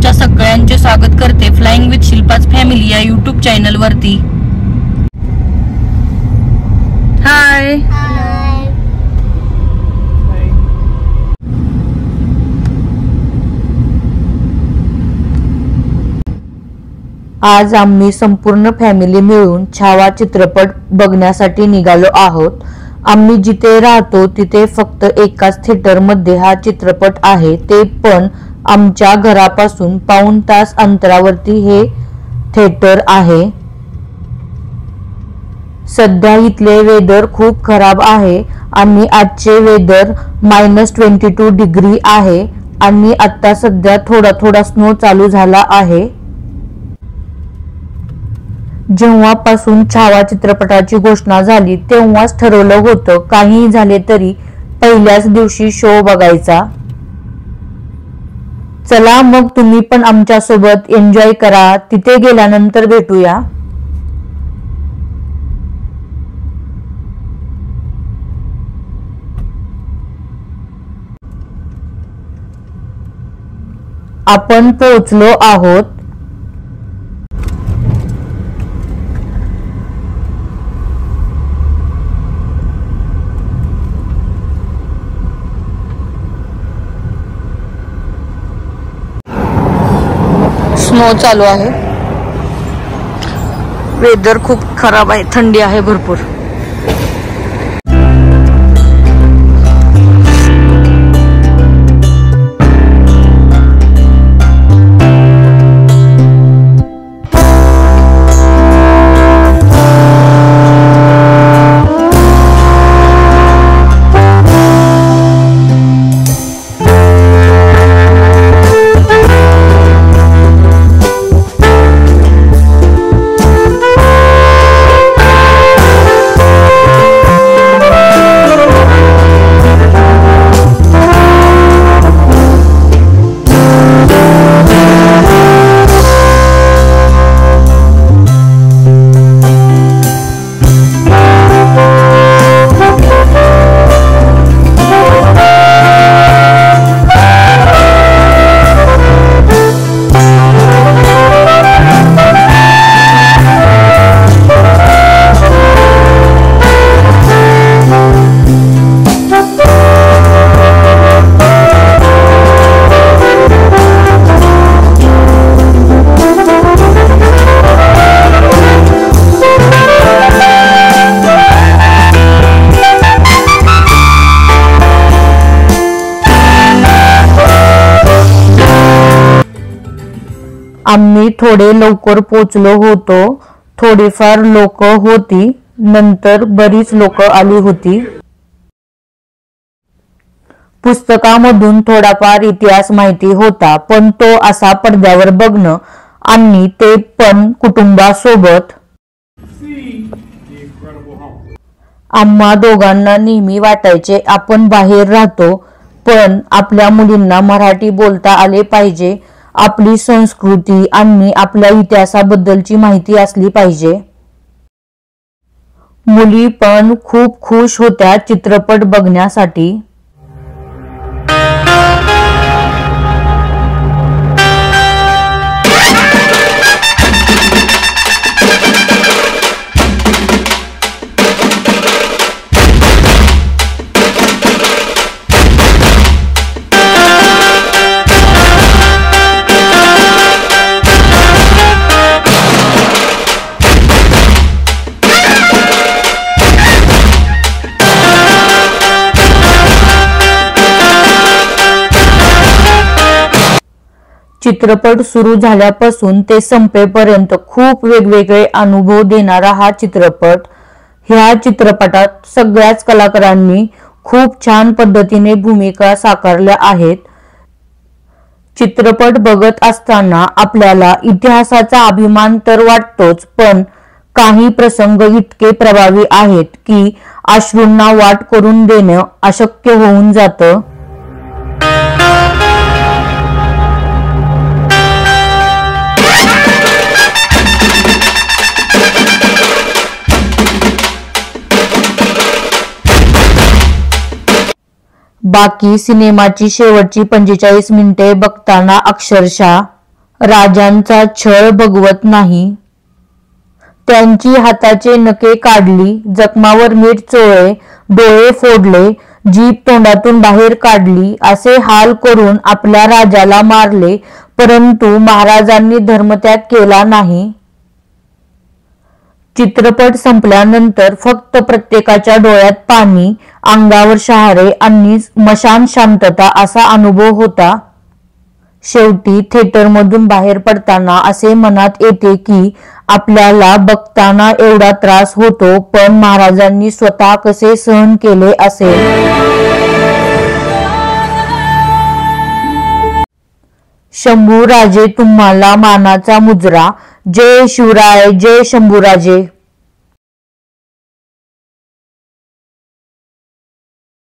तुमच्या सगळ्यांचे स्वागत करते फ्लाइंग विथ शिल्पाच फॅमिली या यूट्यूब चॅनल वरती। हाय आज आम्ही संपूर्ण फॅमिली मिळून छावा चित्रपट बघण्यासाठी निघालो आहोत। आम्ही जिथे राहतो तिथे फक्त एकाच थिएटर मध्ये हा चित्रपट आहे, ते पण आमच्या घरापासून पाऊण तास अंतरावरती हे थिएटर आहे। सध्या इथले वेदर खूप खराब आहे आणि आजचे वेदर -22 डिग्री आहे आणि आता सध्या थोडा स्नो चालू झाला आहे। जेव्हापासून छावा चित्रपटाची घोषणा झाली तेव्हाच ठरवलं होतं काही झाले तरी पहिल्याच दिवशी शो बघायचा। चला मग तुम्ही पण आमच्या सोबत एन्जॉय करा, तिथे गेल्यानंतर भेटूया। आपण पोहोचलो आहोत। स्नो चालू आहे, वेदर खूप खराब आहे, थंडी आहे भरपूर। आम्ही थोडे लवकर पोचलो होतो, थोडीफार लोक होती, नंतर बरीच लोक आली होती। पुस्तकामधून थोडाफार इतिहास माहिती होता, पण तो असा पडद्यावर बघणं आणि ते पण कुटुंबासोबत। आम्हा दोघांना नेहमी वाटायचे आपण बाहेर राहतो पण आपल्या मुलींना मराठी बोलता आले पाहिजे, आपली संस्कृती आणि आपल्या इतिहासाबद्दलची माहिती असली पाहिजे। मुली पण खूप खुश होत्या चित्रपट बघण्यासाठी। चित्रपट सुरू झाल्यापासून ते संपेपर्यंत खूप वेगवेगळे अनुभव देणारा हा चित्रपट। ह्या चित्रपटात सगळ्याच कलाकारांनी खूप छान पद्धतीने भूमिका साकारल्या आहेत। चित्रपट बघत असताना आपल्याला इतिहासाचा अभिमान तर वाटतोच, पण काही प्रसंग इतके प्रभावी आहेत की अश्रूंना वाट करून देणं अशक्य होऊन जातं। बाकी सिनेमाची शेवटची 45 मिनिटे बघताना अक्षरशः राजांचा छळ बघवत नाही. त्यांची हाताचे नखे काढली, जखमावर मीठ चोळले, डोळे फोडले, जीभ तोंडातून बाहेर काढली, असे हाल करून आपल्या राजाला मारले. परंतु महाराजांनी धर्मत्याग केला नाही. चित्रपट संपल्यानंतर फक्त प्रत्येकाच्या डोळ्यात पाणी, अंगावर शहारे आणि स्मशान शांतता असा अनुभव होता. शेवटी थिएटरमधून बाहेर पडताना असे मनात येते की आपल्याला बघताना एवढा त्रास होतो, पण महाराजांनी स्वतः कसे सहन केले असेल. शंभूराजे तुम्हाला मानाचा मुजरा. जय शिवराय, जय शंभूराजे.